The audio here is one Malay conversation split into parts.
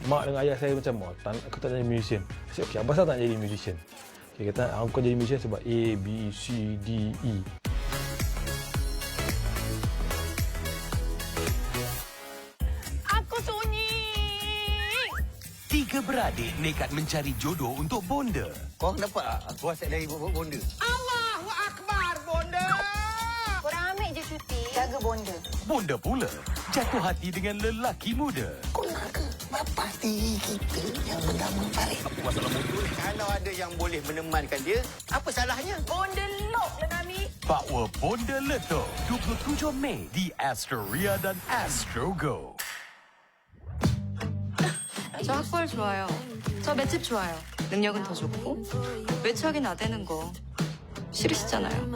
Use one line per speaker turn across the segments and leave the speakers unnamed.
mak dengan ayah saya macam, aku tak nak jadi musician. Saya okey, abang saya tak nak jadi musician. Dia kata, aku kau jadi musician sebab A, B, C, D, E.
Aku sunyi.
Tiga beradik nekat mencari jodoh untuk bonda.
Kau kenapa WhatsApp dari bonda?
Allahu Akbar, bonda.
Korang ambil je cuti. Jaga bonda.
Bonda pula jatuh hati dengan lelaki muda.
Kau nak ke? Bapa tiri kita yang pertama tarik.
Apa masalah motor? Kalau ada yang boleh menemankan dia, apa salahnya?
Bonda lock lah kami.
Bakwa Bonda Leto 27 Mei di Astoria dan Astro Go.
저 학벌 좋아요. 저 맷집 좋아요. 능력은 더 좋고 외척이 나대는 거 싫으시잖아요.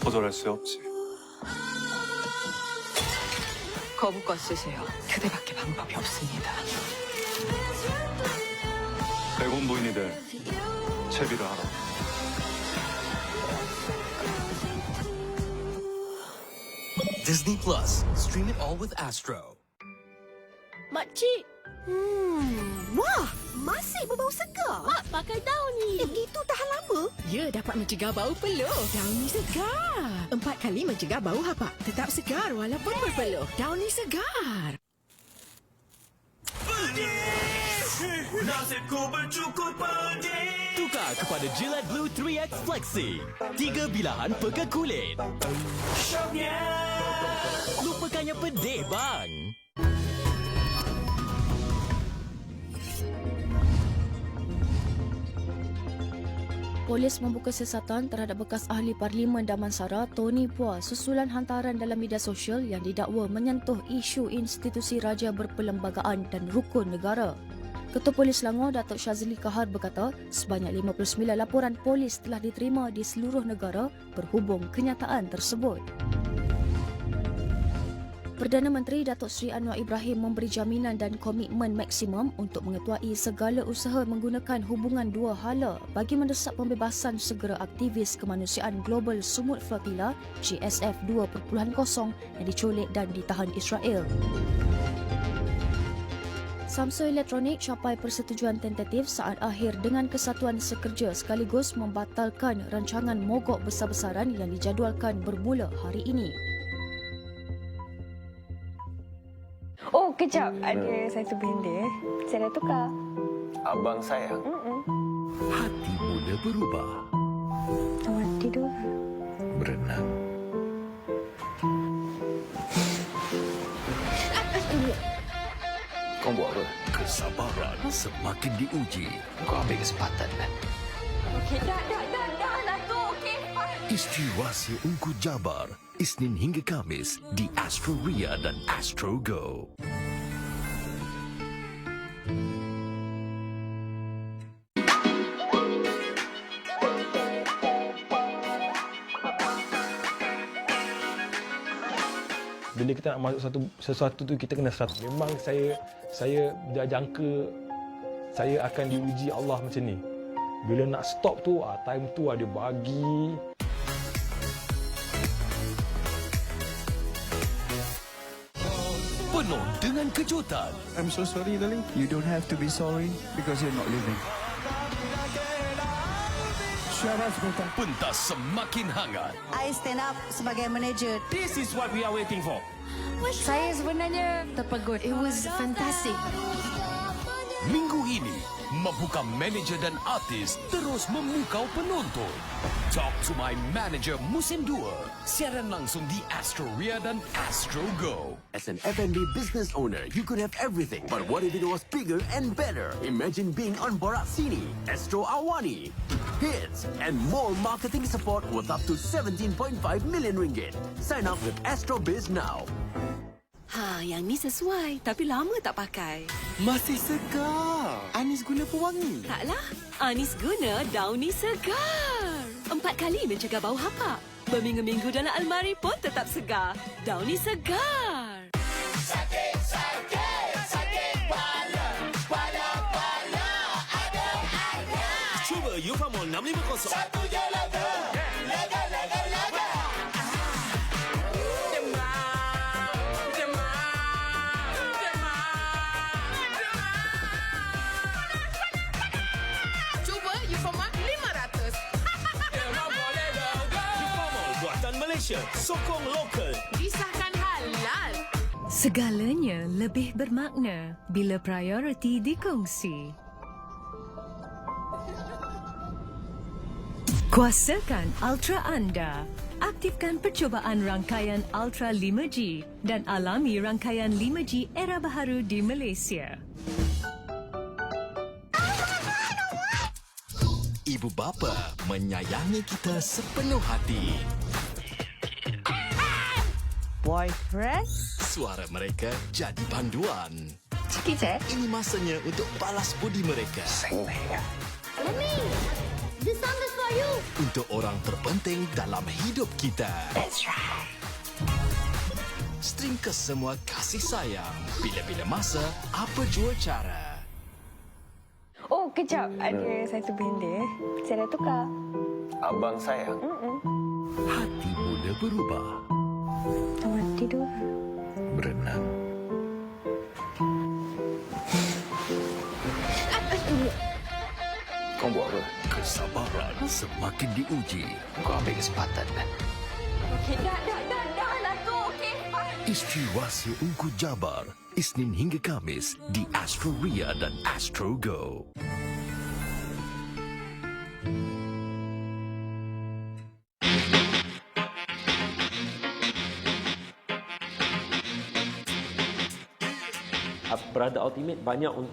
거절할 수 없지.
거부권 쓰세요. 그대밖에 방법이 없습니다.
백원 부인이들 채비를 하라.
Disney Plus, stream it all with Astro.
Makcik.
Wah, masih berbau segar.
Mak pakai daun ni.
Itu tahan lama.
Ya, dapat mencegah bau peluh.
Downy segar. 4 kali mencegah bau hapak. Tetap segar walaupun berpeluh. Downy segar.
Nasibku bercukur pedih. Tukar kepada Gillette Blue 3X Flexi. 3 bilahan pekat kulit. Syoknya. Lupakannya pedih, bang.
Polis membuka siasatan terhadap bekas ahli Parlimen Damansara Tony Phua susulan hantaran dalam media sosial yang didakwa menyentuh isu institusi raja berperlembagaan dan rukun negara. Ketua Polis Selangor Datuk Syazli Kahar berkata sebanyak 59 laporan polis telah diterima di seluruh negara berhubung kenyataan tersebut. Perdana Menteri Datuk Seri Anwar Ibrahim memberi jaminan dan komitmen maksimum untuk mengetuai segala usaha menggunakan hubungan dua hala bagi mendesak pembebasan segera aktivis kemanusiaan Global Sumut Flotilla GSF 2.0 yang diculik dan ditahan Israel. Samsung Elektronik capai persetujuan tentatif saat akhir dengan Kesatuan Sekerja sekaligus membatalkan rancangan mogok besar-besaran yang dijadualkan bermula hari ini.
Oh, kejap. Ada satu benda. Saya dah tukar.
Abang sayang.
Hati muda berubah.
Selamat tidur.
Berenang. Kau buat apa?
Kesabaran semakin diuji.
Kau ambil kesempatan kan?
Okey, dah, Datuk. Okey.
Isteri Rahsia Ungku Jabar, Isnin hingga Kamis di Astro Ria dan Astro Go.
Bila kita nak masuk sesuatu tu, kita kena 100. Memang saya dah jangka saya akan diuji Allah macam ni. Bila nak stop tu, time tu ada bagi.
Penuh dengan kejutan.
I'm so sorry, darling. You don't have to be sorry because you're not living.
Pentas semakin hangat.
I stand up sebagai manager.
This is what we are waiting for.
Saya sebenarnya terpegut. It was fantastic.
Minggu ini, membuka manager dan artis terus memukau penonton. Talk to my manager musim 2. Siaran langsung di Astro Ria dan Astro Go.
As an F&B business owner, you could have everything. But what if it was bigger and better? Imagine being on Borat Sini, Astro Awani, hits, and more marketing support worth up to 17.5 million ringgit. Sign up with Astro Biz now.
Yang ni sesuai tapi lama tak pakai.
Masih segar. Anis guna pewangi.
Taklah, Anis guna Downy Segar. 4 kali mencegah bau hapak. Berminggu-minggu dalam almari pun tetap segar. Downy Segar.
Sakit pala. Pala ada.
Cuba Yufamol 650.
Satu je lega. Lega. Performa 500.
Informal buatan Malaysia. Sokong lokal.
Disahkan halal.
Segalanya lebih bermakna bila prioriti dikongsi. Kuasakan Ultra anda. Aktifkan percubaan rangkaian Ultra 5G dan alami rangkaian 5G era baharu di Malaysia.
Ibu bapa menyayangi kita sepenuh hati.
Boyfriend?
Suara mereka jadi panduan.
Sikit
Ini masanya untuk balas budi mereka.
Mami, this song is for you.
Untuk orang terpenting dalam hidup kita.
That's right.
String ke semua kasih sayang. Bila-bila masa, apa jua cara.
Oh, kejap. Ada satu benda. Saya dah tukar.
Abang sayang.
Hati mula berubah.
Selamat tidur.
Berenang.
Kau buat apa?
Kesabaran semakin diuji.
Kau ambil kesempatan kan?
Okey, dah lah tu. Okey, fine.
Isteri Rahsia Ungku Jabar. Isnin hingga Kamis di Astro Ria dan Astro Go.
Berada Ultimate banyak untuk